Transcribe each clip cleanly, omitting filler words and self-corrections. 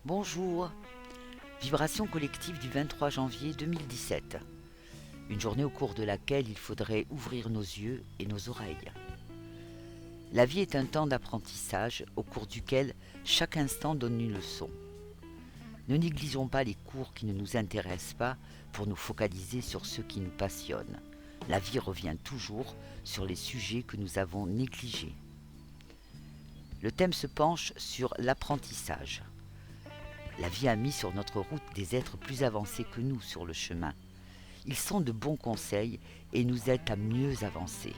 Bonjour, vibration collective du 23 janvier 2017. Une journée au cours de laquelle il faudrait ouvrir nos yeux et nos oreilles. La vie est un temps d'apprentissage au cours duquel chaque instant donne une leçon. Ne négligeons pas les cours qui ne nous intéressent pas pour nous focaliser sur ceux qui nous passionnent. La vie revient toujours sur les sujets que nous avons négligés. Le thème se penche sur l'apprentissage. La vie a mis sur notre route des êtres plus avancés que nous sur le chemin. Ils sont de bons conseils et nous aident à mieux avancer.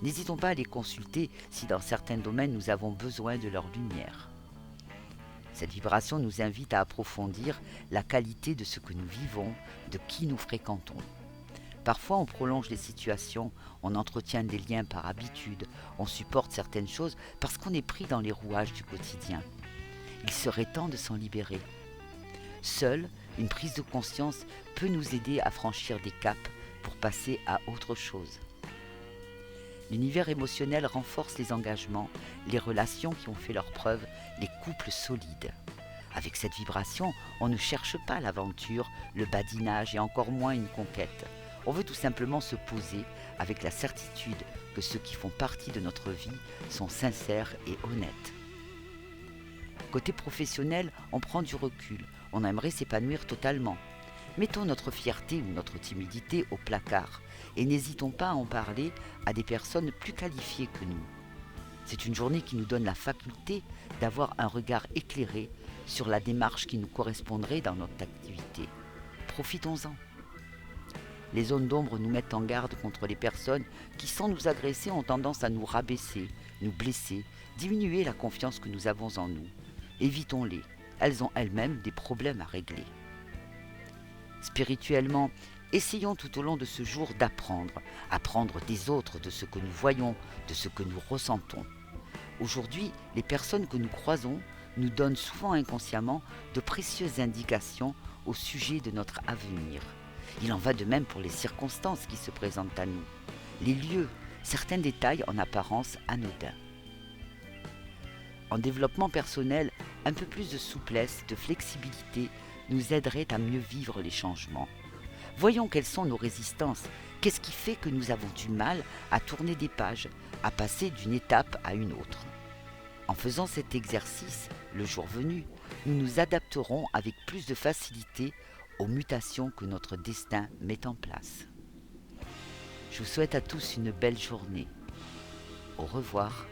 N'hésitons pas à les consulter si dans certains domaines nous avons besoin de leur lumière. Cette vibration nous invite à approfondir la qualité de ce que nous vivons, de qui nous fréquentons. Parfois on prolonge les situations, on entretient des liens par habitude, on supporte certaines choses parce qu'on est pris dans les rouages du quotidien. Il serait temps de s'en libérer. Seule, une prise de conscience peut nous aider à franchir des caps pour passer à autre chose. L'univers émotionnel renforce les engagements, les relations qui ont fait leurs preuves, les couples solides. Avec cette vibration, on ne cherche pas l'aventure, le badinage et encore moins une conquête. On veut tout simplement se poser avec la certitude que ceux qui font partie de notre vie sont sincères et honnêtes. Côté professionnel, on prend du recul, on aimerait s'épanouir totalement. Mettons notre fierté ou notre timidité au placard et n'hésitons pas à en parler à des personnes plus qualifiées que nous. C'est une journée qui nous donne la faculté d'avoir un regard éclairé sur la démarche qui nous correspondrait dans notre activité. Profitons-en. Les zones d'ombre nous mettent en garde contre les personnes qui, sans nous agresser, ont tendance à nous rabaisser, nous blesser, diminuer la confiance que nous avons en nous. Évitons-les, elles ont elles-mêmes des problèmes à régler. Spirituellement, essayons tout au long de ce jour apprendre des autres, de ce que nous voyons, de ce que nous ressentons. Aujourd'hui, les personnes que nous croisons nous donnent souvent inconsciemment de précieuses indications au sujet de notre avenir. Il en va de même pour les circonstances qui se présentent à nous, les lieux, certains détails en apparence anodins. En développement personnel, un peu plus de souplesse, de flexibilité nous aiderait à mieux vivre les changements. Voyons quelles sont nos résistances, qu'est-ce qui fait que nous avons du mal à tourner des pages, à passer d'une étape à une autre. En faisant cet exercice, le jour venu, nous nous adapterons avec plus de facilité aux mutations que notre destin met en place. Je vous souhaite à tous une belle journée. Au revoir.